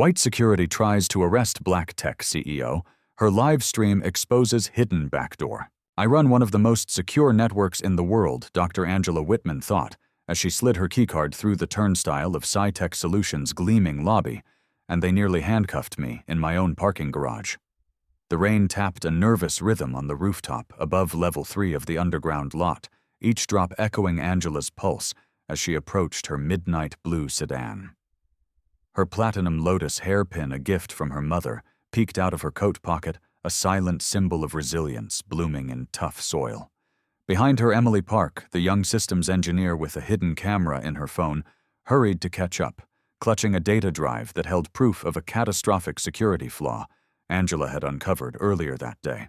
White security tries to arrest Black Tech CEO. Her live stream exposes hidden backdoor. I run one of the most secure networks in the world, Dr. Angela Whitman thought, as she slid her keycard through the turnstile of CyTech Solutions' gleaming lobby, and they nearly handcuffed me in my own parking garage. The rain tapped a nervous rhythm on the rooftop above level 3 of the underground lot, each drop echoing Angela's pulse as she approached her midnight blue sedan. Her platinum lotus hairpin, a gift from her mother, peeked out of her coat pocket, a silent symbol of resilience blooming in tough soil. Behind her, Emily Park, the young systems engineer with a hidden camera in her phone, hurried to catch up, clutching a data drive that held proof of a catastrophic security flaw Angela had uncovered earlier that day.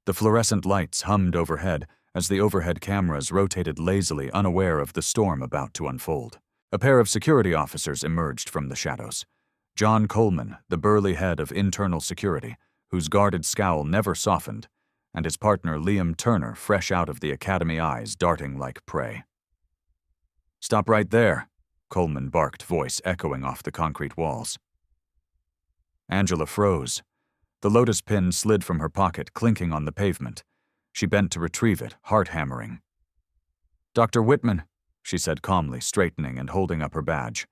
The fluorescent lights hummed overhead as the overhead cameras rotated lazily, unaware of the storm about to unfold. A pair of security officers emerged from the shadows. John Coleman, the burly head of internal security, whose guarded scowl never softened, and his partner Liam Turner, fresh out of the academy, eyes darting like prey. "Stop right there," Coleman barked, voice echoing off the concrete walls. Angela froze. The lotus pin slid from her pocket, clinking on the pavement. She bent to retrieve it, heart hammering. "Dr. Whitman," she said calmly, straightening and holding up her badge.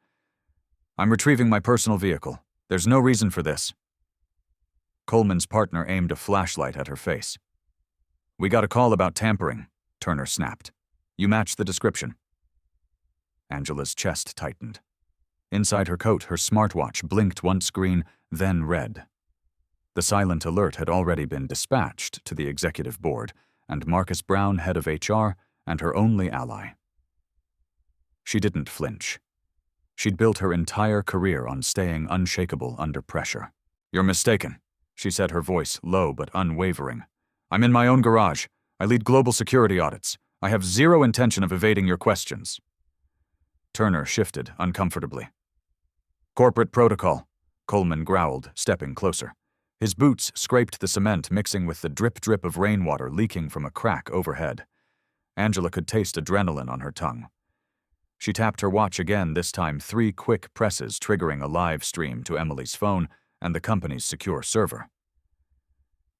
"I'm retrieving my personal vehicle. There's no reason for this." Coleman's partner aimed a flashlight at her face. "We got a call about tampering," Turner snapped. "You match the description." Angela's chest tightened. Inside her coat, her smartwatch blinked once green, then red. The silent alert had already been dispatched to the executive board, and Marcus Brown, head of HR, and her only ally. She didn't flinch. She'd built her entire career on staying unshakable under pressure. "You're mistaken," she said, her voice low but unwavering. "I'm in my own garage. I lead global security audits. I have zero intention of evading your questions." Turner shifted uncomfortably. "Corporate protocol," Coleman growled, stepping closer. His boots scraped the cement, mixing with the drip-drip of rainwater leaking from a crack overhead. Angela could taste adrenaline on her tongue. She tapped her watch again, this time 3 quick presses triggering a live stream to Emily's phone and the company's secure server.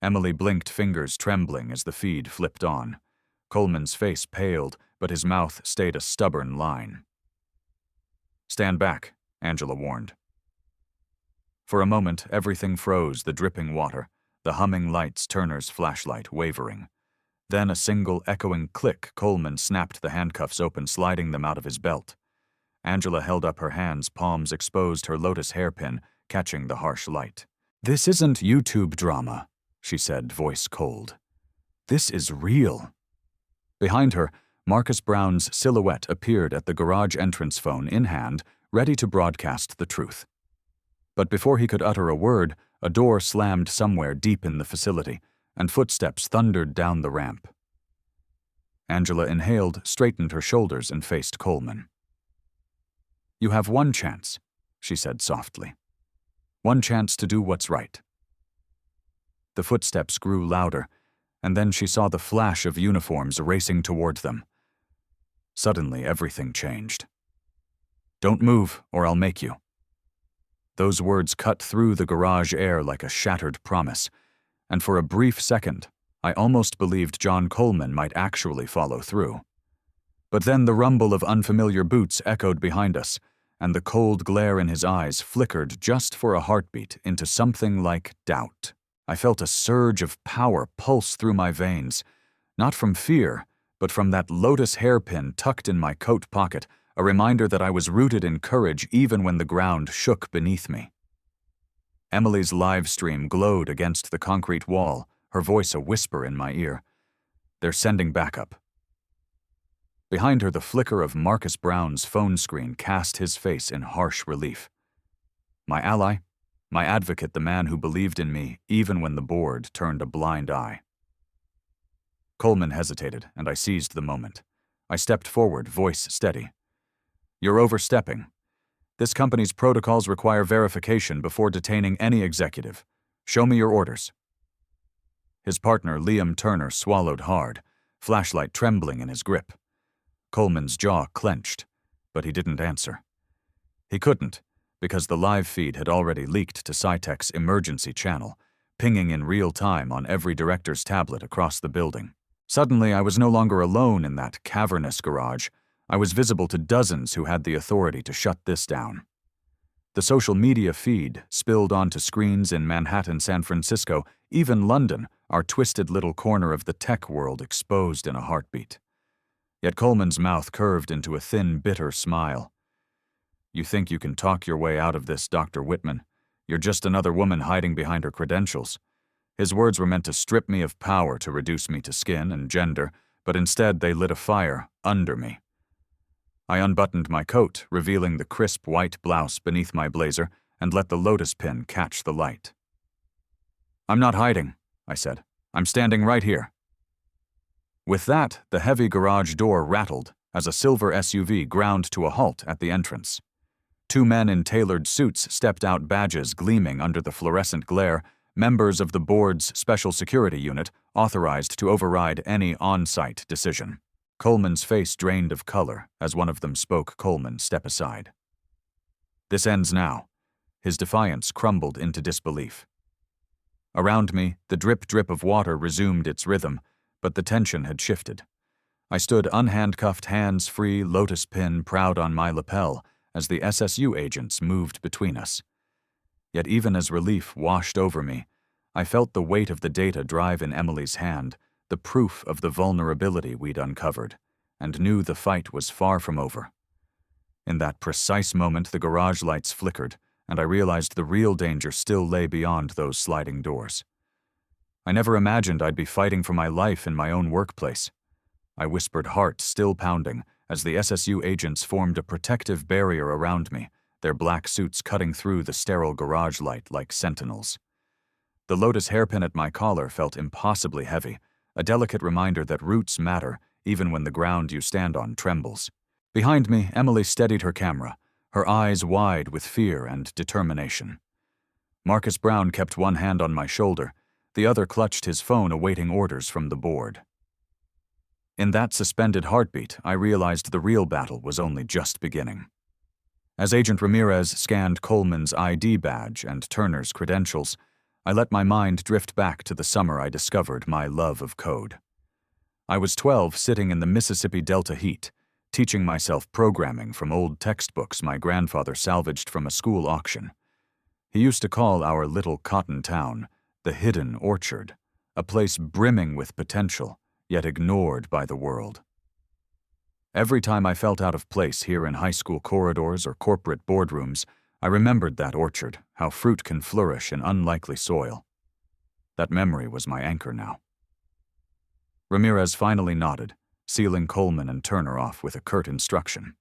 Emily blinked, fingers trembling as the feed flipped on. Coleman's face paled, but his mouth stayed a stubborn line. "Stand back," Angela warned. For a moment, everything froze, the dripping water, the humming lights, Turner's flashlight wavering. Then a single echoing click, Coleman snapped the handcuffs open, sliding them out of his belt. Angela held up her hands, palms exposed, her lotus hairpin catching the harsh light. "This isn't YouTube drama," she said, voice cold. "This is real." Behind her, Marcus Brown's silhouette appeared at the garage entrance, phone in hand, ready to broadcast the truth. But before he could utter a word, a door slammed somewhere deep in the facility, and footsteps thundered down the ramp. Angela inhaled, straightened her shoulders, and faced Coleman. "You have one chance," she said softly. "One chance to do what's right." The footsteps grew louder, and then she saw the flash of uniforms racing toward them. Suddenly, everything changed. "Don't move, or I'll make you." Those words cut through the garage air like a shattered promise, and for a brief second, I almost believed John Coleman might actually follow through. But then the rumble of unfamiliar boots echoed behind us, and the cold glare in his eyes flickered just for a heartbeat into something like doubt. I felt a surge of power pulse through my veins, not from fear, but from that lotus hairpin tucked in my coat pocket, a reminder that I was rooted in courage even when the ground shook beneath me. Emily's live stream glowed against the concrete wall, her voice a whisper in my ear. "They're sending backup." Behind her, the flicker of Marcus Brown's phone screen cast his face in harsh relief. My ally, my advocate, the man who believed in me even when the board turned a blind eye. Coleman hesitated, and I seized the moment. I stepped forward, voice steady. "You're overstepping. This company's protocols require verification before detaining any executive. Show me your orders." His partner, Liam Turner, swallowed hard, flashlight trembling in his grip. Coleman's jaw clenched, but he didn't answer. He couldn't, because the live feed had already leaked to CyTech's emergency channel, pinging in real time on every director's tablet across the building. Suddenly, I was no longer alone in that cavernous garage. I was visible to dozens who had the authority to shut this down. The social media feed spilled onto screens in Manhattan, San Francisco, even London, our twisted little corner of the tech world exposed in a heartbeat. Yet Coleman's mouth curved into a thin, bitter smile. "You think you can talk your way out of this, Dr. Whitman? You're just another woman hiding behind her credentials." His words were meant to strip me of power, to reduce me to skin and gender, but instead they lit a fire under me. I unbuttoned my coat, revealing the crisp white blouse beneath my blazer, and let the lotus pin catch the light. "I'm not hiding," I said. "I'm standing right here." With that, the heavy garage door rattled as a silver SUV ground to a halt at the entrance. Two men in tailored suits stepped out, badges gleaming under the fluorescent glare, members of the board's special security unit authorized to override any on-site decision. Coleman's face drained of color as one of them spoke. "Coleman, step aside." "This ends now." His defiance crumbled into disbelief. Around me, the drip-drip of water resumed its rhythm, but the tension had shifted. I stood unhandcuffed, hands-free, lotus pin proud on my lapel, as the SSU agents moved between us. Yet even as relief washed over me, I felt the weight of the data drive in Emily's hand, the proof of the vulnerability we'd uncovered, and knew the fight was far from over. In that precise moment, the garage lights flickered, and I realized the real danger still lay beyond those sliding doors. I never imagined I'd be fighting for my life in my own workplace. I whispered, heart still pounding, as the SSU agents formed a protective barrier around me, their black suits cutting through the sterile garage light like sentinels. The lotus hairpin at my collar felt impossibly heavy, a delicate reminder that roots matter even when the ground you stand on trembles. Behind me, Emily steadied her camera, her eyes wide with fear and determination. Marcus Brown kept one hand on my shoulder, the other clutched his phone, awaiting orders from the board. In that suspended heartbeat, I realized the real battle was only just beginning. As Agent Ramirez scanned Coleman's ID badge and Turner's credentials, I let my mind drift back to the summer I discovered my love of code. I was 12, sitting in the Mississippi Delta heat, teaching myself programming from old textbooks my grandfather salvaged from a school auction. He used to call our little cotton town the Hidden Orchard, a place brimming with potential, yet ignored by the world. Every time I felt out of place here in high school corridors or corporate boardrooms, I remembered that orchard, how fruit can flourish in unlikely soil. That memory was my anchor now. Ramirez finally nodded, sealing Coleman and Turner off with a curt instruction.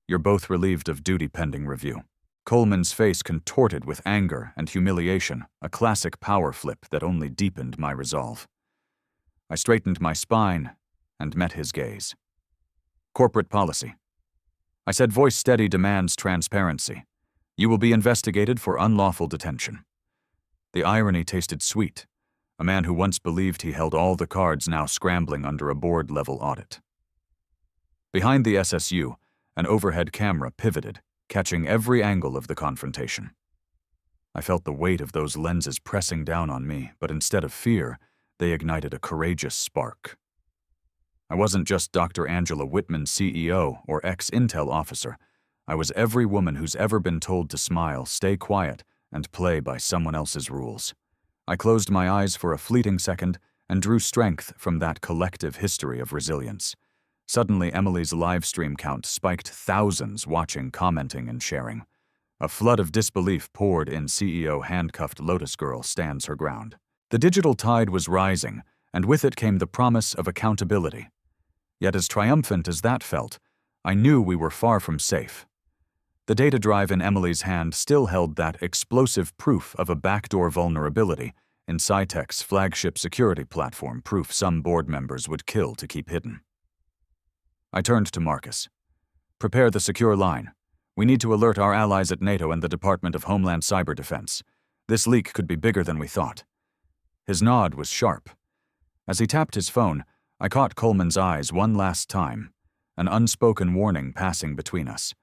"You're both relieved of duty pending review." Coleman's face contorted with anger and humiliation, a classic power flip that only deepened my resolve. I straightened my spine and met his gaze. "Corporate policy," I said, voice steady, "demands transparency. You will be investigated for unlawful detention." The irony tasted sweet. A man who once believed he held all the cards now scrambling under a board-level audit. Behind the SSU, an overhead camera pivoted, catching every angle of the confrontation. I felt the weight of those lenses pressing down on me, but instead of fear, they ignited a courageous spark. I wasn't just Dr. Angela Whitman, CEO or ex-Intel officer. I was every woman who's ever been told to smile, stay quiet, and play by someone else's rules. I closed my eyes for a fleeting second and drew strength from that collective history of resilience. Suddenly, Emily's live stream count spiked, thousands watching, commenting, and sharing. A flood of disbelief poured in. CEO handcuffed Lotus Girl stands her ground. The digital tide was rising, and with it came the promise of accountability. Yet as triumphant as that felt, I knew we were far from safe. The data drive in Emily's hand still held that explosive proof of a backdoor vulnerability in CyTech's flagship security platform, proof some board members would kill to keep hidden. I turned to Marcus. "Prepare the secure line. We need to alert our allies at NATO and the Department of Homeland Cyber Defense. This leak could be bigger than we thought." His nod was sharp. As he tapped his phone, I caught Coleman's eyes one last time, an unspoken warning passing between us.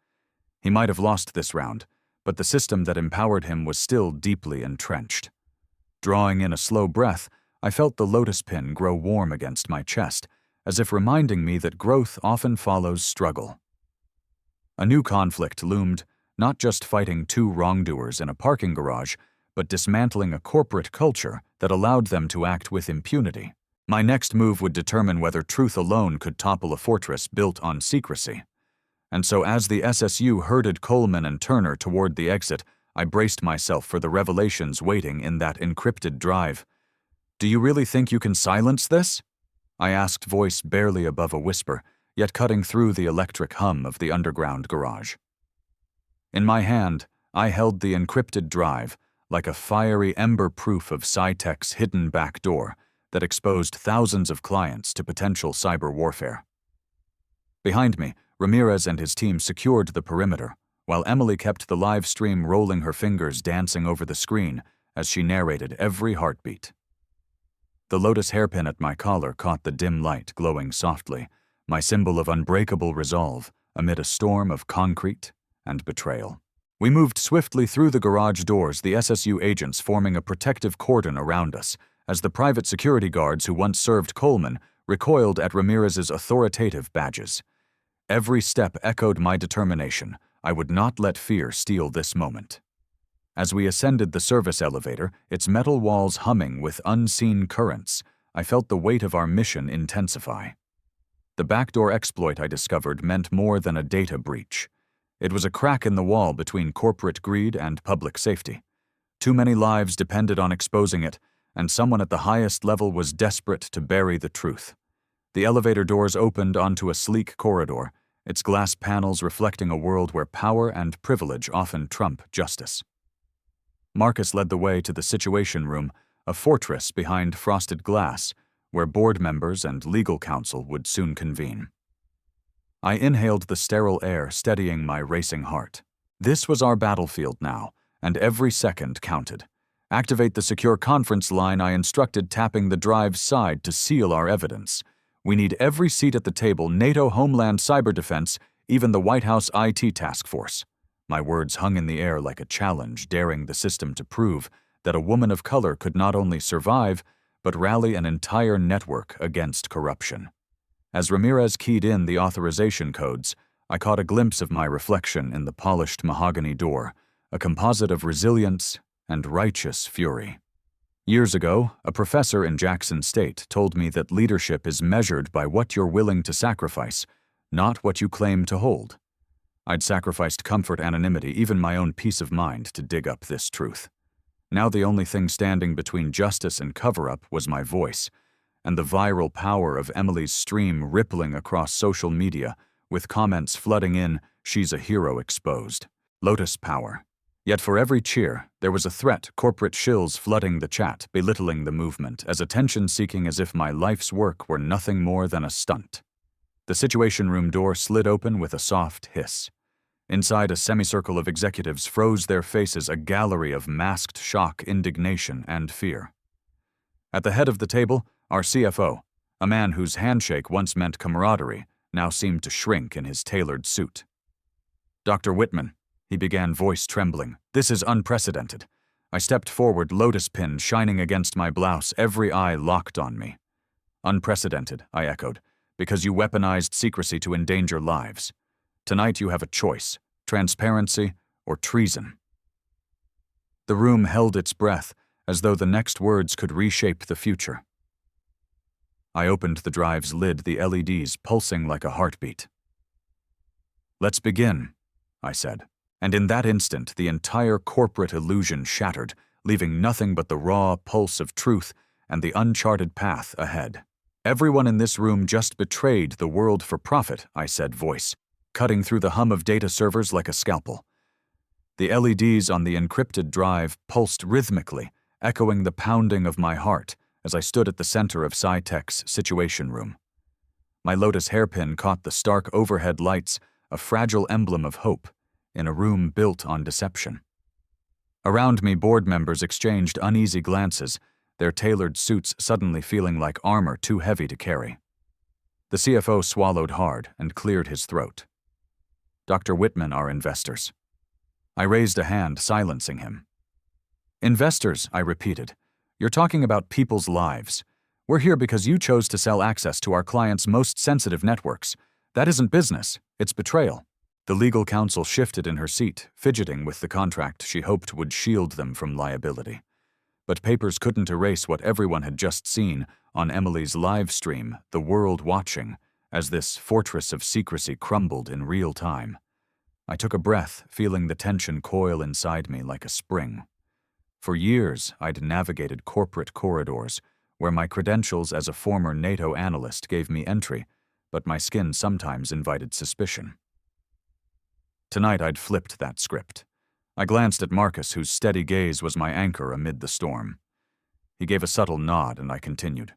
He might have lost this round, but the system that empowered him was still deeply entrenched. Drawing in a slow breath, I felt the lotus pin grow warm against my chest, as if reminding me that growth often follows struggle. A new conflict loomed, not just fighting two wrongdoers in a parking garage, but dismantling a corporate culture that allowed them to act with impunity. My next move would determine whether truth alone could topple a fortress built on secrecy. And so as the SSU herded Coleman and Turner toward the exit, I braced myself for the revelations waiting in that encrypted drive. "Do you really think you can silence this?" I asked, voice barely above a whisper, yet cutting through the electric hum of the underground garage. In my hand, I held the encrypted drive, like a fiery ember proof of CyTech's hidden backdoor that exposed thousands of clients to potential cyber warfare. Behind me, Ramirez and his team secured the perimeter, while Emily kept the live stream rolling, her fingers dancing over the screen as she narrated every heartbeat. The lotus hairpin at my collar caught the dim light glowing softly, my symbol of unbreakable resolve amid a storm of concrete and betrayal. We moved swiftly through the garage doors, the SSU agents forming a protective cordon around us, as the private security guards who once served Coleman recoiled at Ramirez's authoritative badges. Every step echoed my determination. I would not let fear steal this moment. As we ascended the service elevator, its metal walls humming with unseen currents, I felt the weight of our mission intensify. The backdoor exploit I discovered meant more than a data breach. It was a crack in the wall between corporate greed and public safety. Too many lives depended on exposing it, and someone at the highest level was desperate to bury the truth. The elevator doors opened onto a sleek corridor, its glass panels reflecting a world where power and privilege often trump justice. Marcus led the way to the Situation Room, a fortress behind frosted glass, where board members and legal counsel would soon convene. I inhaled the sterile air, steadying my racing heart. This was our battlefield now, and every second counted. "Activate the secure conference line," I instructed, tapping the drive's side to seal our evidence. "We need every seat at the table, NATO Homeland Cyber Defense, even the White House IT Task Force." My words hung in the air like a challenge, daring the system to prove that a woman of color could not only survive, but rally an entire network against corruption. As Ramirez keyed in the authorization codes, I caught a glimpse of my reflection in the polished mahogany door, a composite of resilience and righteous fury. Years ago, a professor in Jackson State told me that leadership is measured by what you're willing to sacrifice, not what you claim to hold. I'd sacrificed comfort, anonymity, even my own peace of mind to dig up this truth. Now the only thing standing between justice and cover-up was my voice, and the viral power of Emily's stream rippling across social media, with comments flooding in, "She's a hero exposed." Lotus power. Yet for every cheer, there was a threat, corporate shills flooding the chat, belittling the movement, as attention-seeking as if my life's work were nothing more than a stunt. The Situation Room door slid open with a soft hiss. Inside, a semicircle of executives froze their faces, a gallery of masked shock, indignation, and fear. At the head of the table, our CFO, a man whose handshake once meant camaraderie, now seemed to shrink in his tailored suit. "Dr. Whitman," he began, voice trembling, "this is unprecedented." I stepped forward, lotus pin shining against my blouse, every eye locked on me. "Unprecedented," I echoed, "because you weaponized secrecy to endanger lives. Tonight you have a choice, transparency or treason." The room held its breath, as though the next words could reshape the future. I opened the drive's lid, the LEDs pulsing like a heartbeat. "Let's begin," I said. And in that instant, the entire corporate illusion shattered, leaving nothing but the raw pulse of truth and the uncharted path ahead. "Everyone in this room just betrayed the world for profit," I said, voice cutting through the hum of data servers like a scalpel. The LEDs on the encrypted drive pulsed rhythmically, echoing the pounding of my heart as I stood at the center of CyTech's Situation Room. My lotus hairpin caught the stark overhead lights, a fragile emblem of hope, in a room built on deception. Around me, board members exchanged uneasy glances, their tailored suits suddenly feeling like armor too heavy to carry. The CFO swallowed hard and cleared his throat. Dr. Whitman are investors. I raised a hand, silencing him. Investors, I repeated. You're talking about people's lives. We're here because you chose to sell access to our clients' most sensitive networks. That isn't business, it's betrayal. The legal counsel shifted in her seat, fidgeting with the contract she hoped would shield them from liability. But papers couldn't erase what everyone had just seen on Emily's live stream, the world watching, as this fortress of secrecy crumbled in real time. I took a breath, feeling the tension coil inside me like a spring. For years, I'd navigated corporate corridors, where my credentials as a former NATO analyst gave me entry, but my skin sometimes invited suspicion. Tonight I'd flipped that script. I glanced at Marcus, whose steady gaze was my anchor amid the storm. He gave a subtle nod, and I continued.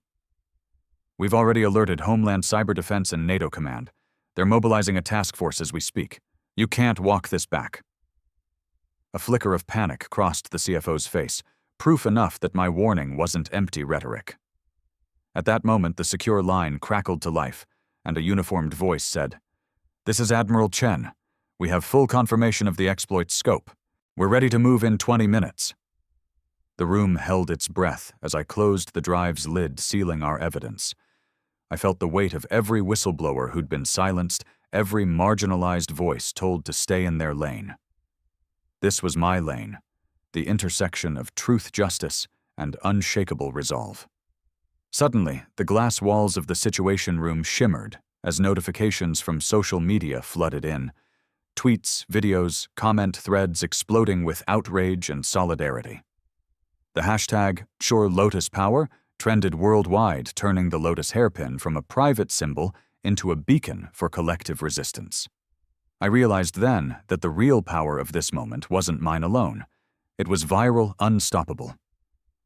We've already alerted Homeland Cyber Defense and NATO Command. They're mobilizing a task force as we speak. You can't walk this back. A flicker of panic crossed the CFO's face, proof enough that my warning wasn't empty rhetoric. At that moment, the secure line crackled to life, and a uniformed voice said, "This is Admiral Chen. We have full confirmation of the exploit's scope. We're ready to move in 20 minutes. The room held its breath as I closed the drive's lid, sealing our evidence. I felt the weight of every whistleblower who'd been silenced, every marginalized voice told to stay in their lane. This was my lane, the intersection of truth, justice, and unshakable resolve. Suddenly, the glass walls of the Situation Room shimmered as notifications from social media flooded in. Tweets, videos, comment threads exploding with outrage and solidarity. The hashtag #SureLotusPower trended worldwide, turning the lotus hairpin from a private symbol into a beacon for collective resistance. I realized then that the real power of this moment wasn't mine alone. It was viral, unstoppable.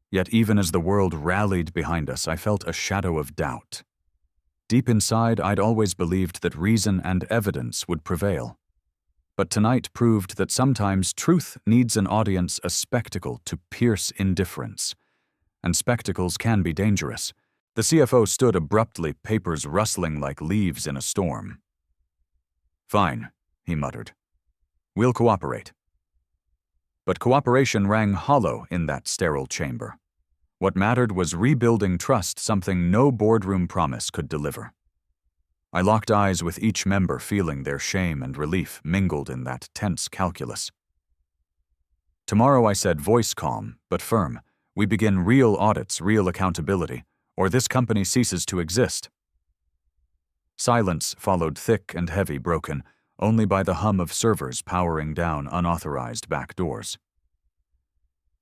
Yet even as the world rallied behind us, I felt a shadow of doubt. Deep inside, I'd always believed that reason and evidence would prevail. But tonight proved that sometimes truth needs an audience, a spectacle to pierce indifference. And spectacles can be dangerous. The CFO stood abruptly, papers rustling like leaves in a storm. "Fine," he muttered. "We'll cooperate." But cooperation rang hollow in that sterile chamber. What mattered was rebuilding trust, something no boardroom promise could deliver. I locked eyes with each member, feeling their shame and relief mingled in that tense calculus. "Tomorrow," I said, voice calm but firm, "we begin real audits, real accountability, or this company ceases to exist." Silence followed, thick and heavy, broken only by the hum of servers powering down unauthorized back doors.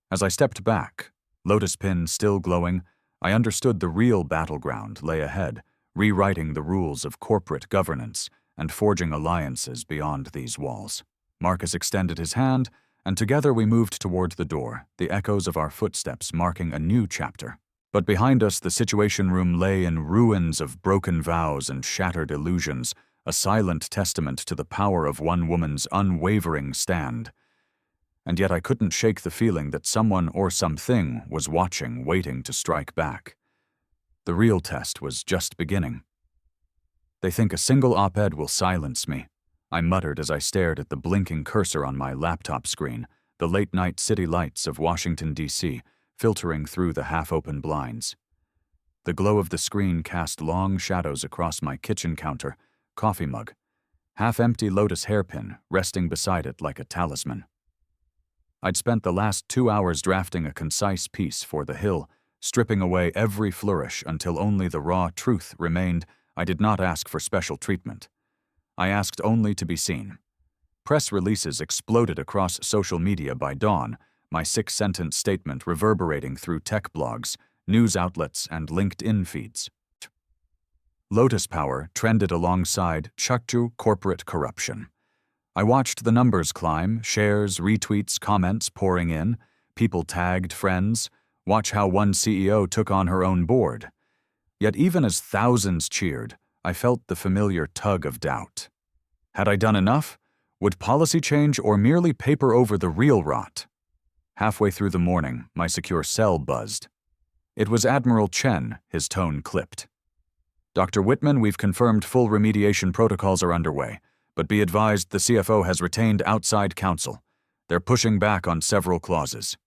As I stepped back, lotus pin still glowing, I understood the real battleground lay ahead, rewriting the rules of corporate governance and forging alliances beyond these walls. Marcus extended his hand, and together we moved toward the door, the echoes of our footsteps marking a new chapter. But behind us, the Situation Room lay in ruins of broken vows and shattered illusions, a silent testament to the power of one woman's unwavering stand. And yet I couldn't shake the feeling that someone or something was watching, waiting to strike back. The real test was just beginning. "They think a single op-ed will silence me," I muttered as I stared at the blinking cursor on my laptop screen, the late-night city lights of Washington, D.C., filtering through the half-open blinds. The glow of the screen cast long shadows across my kitchen counter, coffee mug, half-empty lotus hairpin resting beside it like a talisman. I'd spent the last 2 hours drafting a concise piece for The Hill, stripping away every flourish until only the raw truth remained. I did not ask for special treatment. I asked only to be seen. Press releases exploded across social media by dawn, my 6-sentence statement reverberating through tech blogs, news outlets, and LinkedIn feeds. Lotus Power trended alongside Chukchu corporate corruption. I watched the numbers climb, shares, retweets, comments pouring in, people tagged friends. Watch how one CEO took on her own board. Yet even as thousands cheered, I felt the familiar tug of doubt. Had I done enough? Would policy change or merely paper over the real rot? Halfway through the morning, my secure cell buzzed. It was Admiral Chen, his tone clipped. "Dr. Whitman, we've confirmed full remediation protocols are underway, But be advised, the CFO has retained outside counsel. They're pushing back on several clauses.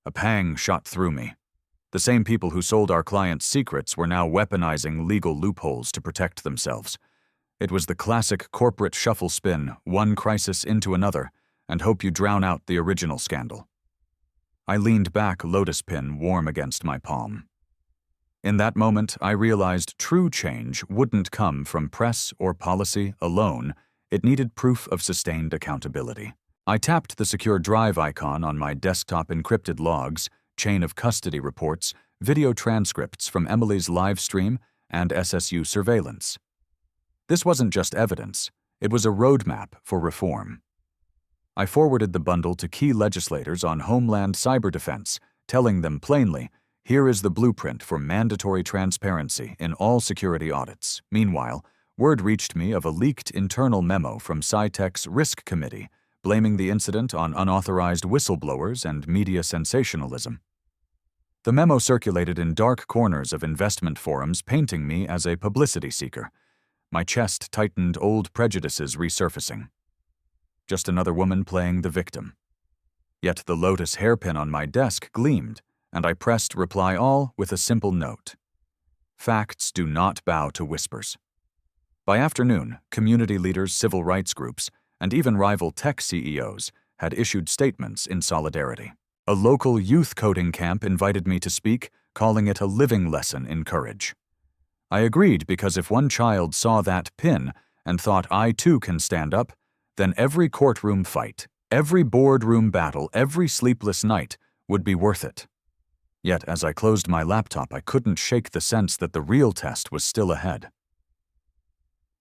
A pang shot through me. The same people who sold our clients secrets were now weaponizing legal loopholes to protect themselves. It was the classic corporate shuffle spin, one crisis into another, and hope you drown out the original scandal. I leaned back, lotus pin warm against my palm. In that moment, I realized true change wouldn't come from press or policy alone. It needed proof of sustained accountability. I tapped the secure drive icon on my desktop, encrypted logs, chain of custody reports, video transcripts from Emily's live stream, and SSU surveillance. This wasn't just evidence, it was a roadmap for reform. I forwarded the bundle to key legislators on Homeland cyber defense, telling them plainly, here is the blueprint for mandatory transparency in all security audits. Meanwhile, word reached me of a leaked internal memo from CyTech's Risk Committee, blaming the incident on unauthorized whistleblowers and media sensationalism. The memo circulated in dark corners of investment forums, painting me as a publicity seeker. My chest tightened, old prejudices resurfacing. Just another woman playing the victim. Yet the lotus hairpin on my desk gleamed, and I pressed reply all with a simple note. Facts do not bow to whispers. By afternoon, community leaders, civil rights groups, and even rival tech CEOs had issued statements in solidarity. A local youth coding camp invited me to speak, calling it a living lesson in courage. I agreed because if one child saw that pin and thought I too can stand up, then every courtroom fight, every boardroom battle, every sleepless night would be worth it. Yet as I closed my laptop, I couldn't shake the sense that the real test was still ahead.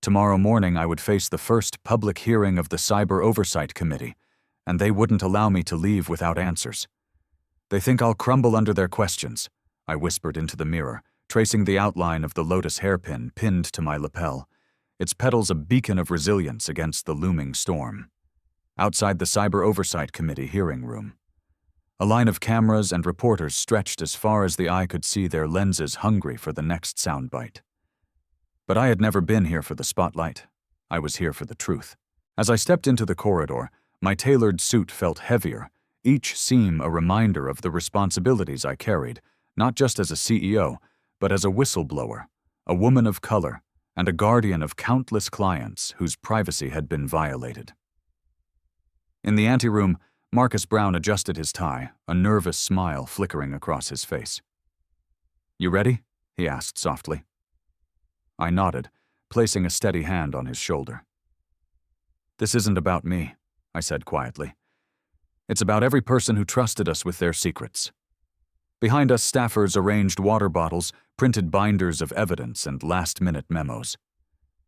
Tomorrow morning I would face the first public hearing of the Cyber Oversight Committee, and they wouldn't allow me to leave without answers. They think I'll crumble under their questions, I whispered into the mirror, tracing the outline of the lotus hairpin pinned to my lapel, its petals a beacon of resilience against the looming storm. Outside the Cyber Oversight Committee hearing room, a line of cameras and reporters stretched as far as the eye could see, their lenses hungry for the next soundbite. But I had never been here for the spotlight. I was here for the truth. As I stepped into the corridor, my tailored suit felt heavier, each seam a reminder of the responsibilities I carried, not just as a CEO, but as a whistleblower, a woman of color, and a guardian of countless clients whose privacy had been violated. In the anteroom, Marcus Brown adjusted his tie, a nervous smile flickering across his face. "You ready?" he asked softly. I nodded, placing a steady hand on his shoulder. "This isn't about me," I said quietly. "It's about every person who trusted us with their secrets." Behind us, staffers arranged water bottles, printed binders of evidence, and last-minute memos.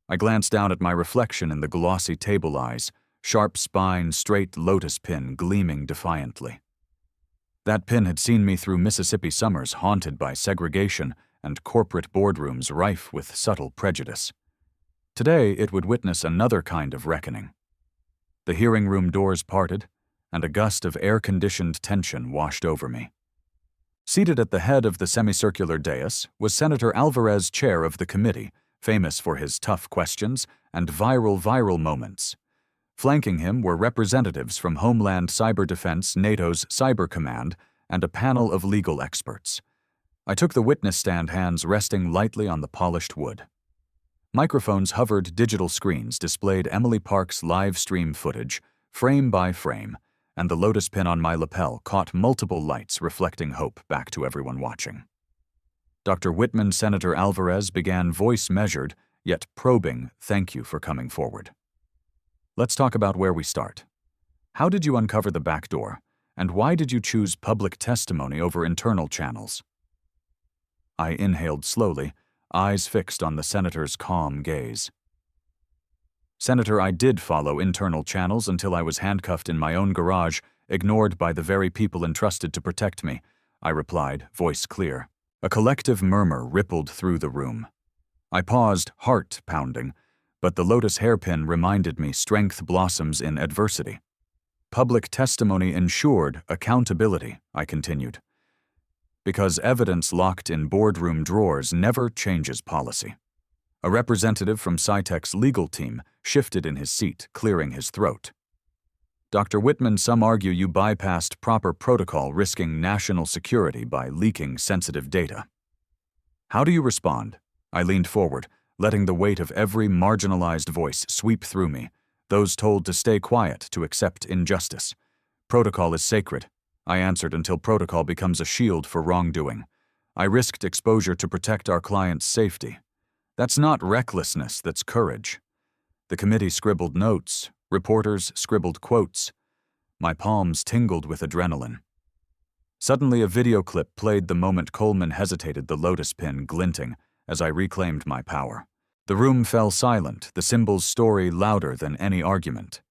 I glanced down at my reflection in the glossy table eyes, sharp spine, straight lotus pin gleaming defiantly. That pin had seen me through Mississippi summers haunted by segregation and corporate boardrooms rife with subtle prejudice. Today, it would witness another kind of reckoning. The hearing room doors parted, and a gust of air-conditioned tension washed over me. Seated at the head of the semicircular dais was Senator Alvarez, chair of the committee, famous for his tough questions and viral moments. Flanking him were representatives from Homeland Cyber Defense, NATO's Cyber Command, and a panel of legal experts. I took the witness stand, hands resting lightly on the polished wood. Microphones hovered, digital screens displayed Emily Park's live stream footage, frame by frame, and the lotus pin on my lapel caught multiple lights reflecting hope back to everyone watching. Dr. Whitman, Senator Alvarez began, voice measured, yet probing, "Thank you for coming forward. Let's talk about where we start. How did you uncover the backdoor, and why did you choose public testimony over internal channels?" I inhaled slowly, eyes fixed on the senator's calm gaze. "Senator, I did follow internal channels until I was handcuffed in my own garage, ignored by the very people entrusted to protect me," I replied, voice clear. A collective murmur rippled through the room. I paused, heart pounding, but the lotus hairpin reminded me strength blossoms in adversity. "Public testimony ensured accountability," I continued. "Because evidence locked in boardroom drawers never changes policy. A representative from CyTech's legal team shifted in his seat, clearing his throat. Dr. Whitman, some argue you bypassed proper protocol, risking national security by leaking sensitive data. How do you respond? I leaned forward, letting the weight of every marginalized voice sweep through me, those told to stay quiet, to accept injustice. Protocol is sacred, I answered, until protocol becomes a shield for wrongdoing. I risked exposure to protect our client's safety. That's not recklessness, that's courage. The committee scribbled notes, reporters scribbled quotes. My palms tingled with adrenaline. Suddenly a video clip played the moment Coleman hesitated, the lotus pin glinting as I reclaimed my power. The room fell silent, the symbol's story louder than any argument.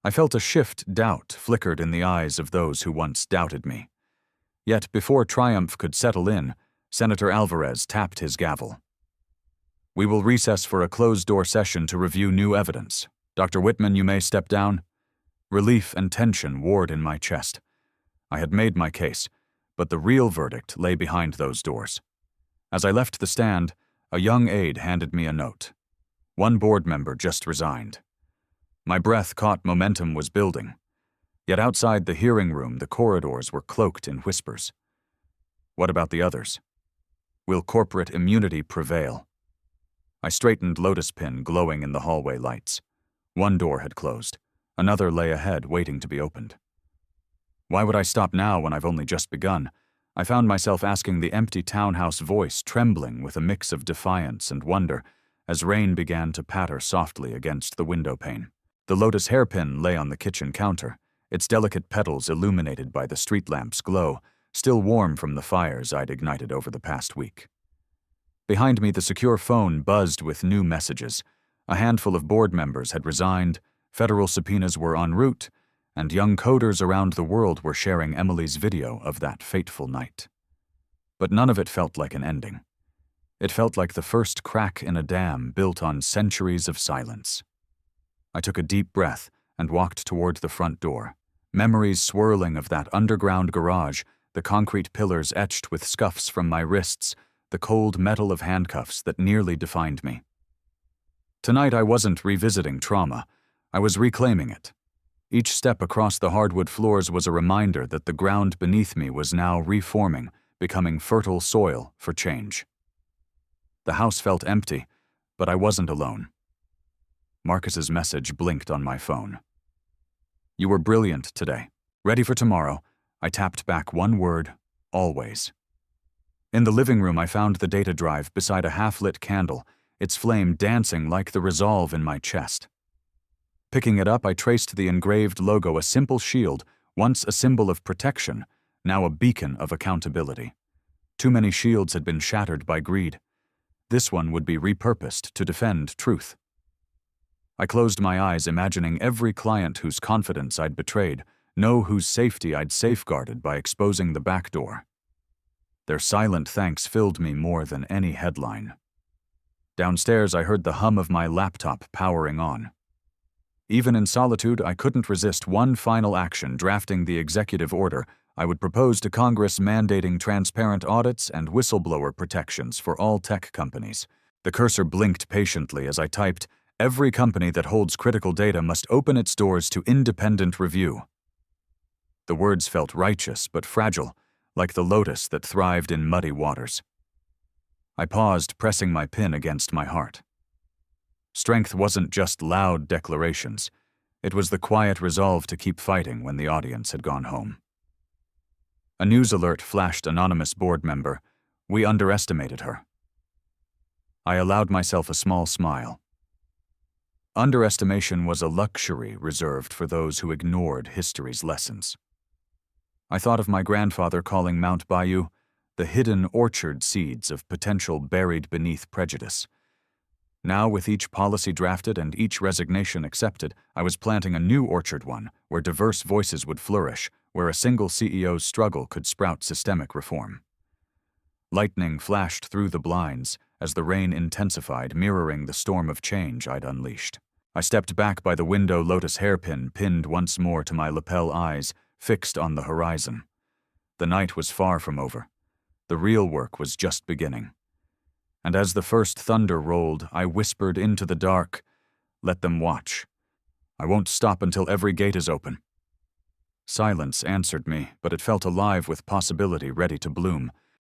I felt a doubt flickered in the eyes of those who once doubted me. Yet before triumph could settle in, Senator Alvarez tapped his gavel. We will recess for a closed-door session to review new evidence. Dr. Whitman, you may step down. Relief and tension warred in my chest. I had made my case, but the real verdict lay behind those doors. As I left the stand, a young aide handed me a note. One board member just resigned. My breath caught, momentum was building. Yet outside the hearing room, the corridors were cloaked in whispers. What about the others? Will corporate immunity prevail? I straightened, lotus pin glowing in the hallway lights. One door had closed. Another lay ahead, waiting to be opened. Why would I stop now when I've only just begun? I found myself asking the empty townhouse voice, trembling with a mix of defiance and wonder, as rain began to patter softly against the window pane. The lotus hairpin lay on the kitchen counter, its delicate petals illuminated by the street lamp's glow, still warm from the fires I'd ignited over the past week. Behind me, the secure phone buzzed with new messages. A handful of board members had resigned, federal subpoenas were en route, and young coders around the world were sharing Emily's video of that fateful night. But none of it felt like an ending. It felt like the first crack in a dam built on centuries of silence. I took a deep breath and walked toward the front door, memories swirling of that underground garage, the concrete pillars etched with scuffs from my wrists, the cold metal of handcuffs that nearly defined me. Tonight I wasn't revisiting trauma, I was reclaiming it. Each step across the hardwood floors was a reminder that the ground beneath me was now reforming, becoming fertile soil for change. The house felt empty, but I wasn't alone. Marcus's message blinked on my phone. You were brilliant today. Ready for tomorrow. I tapped back one word, always. In the living room, I found the data drive beside a half-lit candle, its flame dancing like the resolve in my chest. Picking it up, I traced the engraved logo, a simple shield, once a symbol of protection, now a beacon of accountability. Too many shields had been shattered by greed. This one would be repurposed to defend truth. I closed my eyes, imagining every client whose confidence I'd betrayed, know whose safety I'd safeguarded by exposing the back door. Their silent thanks filled me more than any headline. Downstairs, I heard the hum of my laptop powering on. Even in solitude, I couldn't resist one final action, drafting the executive order I would propose to Congress mandating transparent audits and whistleblower protections for all tech companies. The cursor blinked patiently as I typed, "Every company that holds critical data must open its doors to independent review." The words felt righteous but fragile, like the lotus that thrived in muddy waters. I paused, pressing my pin against my heart. Strength wasn't just loud declarations. It was the quiet resolve to keep fighting when the audience had gone home. A news alert flashed, anonymous board member. We underestimated her. I allowed myself a small smile. Underestimation was a luxury reserved for those who ignored history's lessons. I thought of my grandfather calling Mount Bayou the hidden orchard seeds of potential buried beneath prejudice. Now, with each policy drafted and each resignation accepted, I was planting a new orchard, one where diverse voices would flourish, where a single CEO's struggle could sprout systemic reform. Lightning flashed through the blinds as the rain intensified, mirroring the storm of change I'd unleashed. I stepped back by the window, lotus hairpin pinned once more to my lapel, eyes fixed on the horizon. The night was far from over. The real work was just beginning. And as the first thunder rolled, I whispered into the dark, "Let them watch. I won't stop until every gate is open." Silence answered me, but it felt alive with possibility ready to bloom.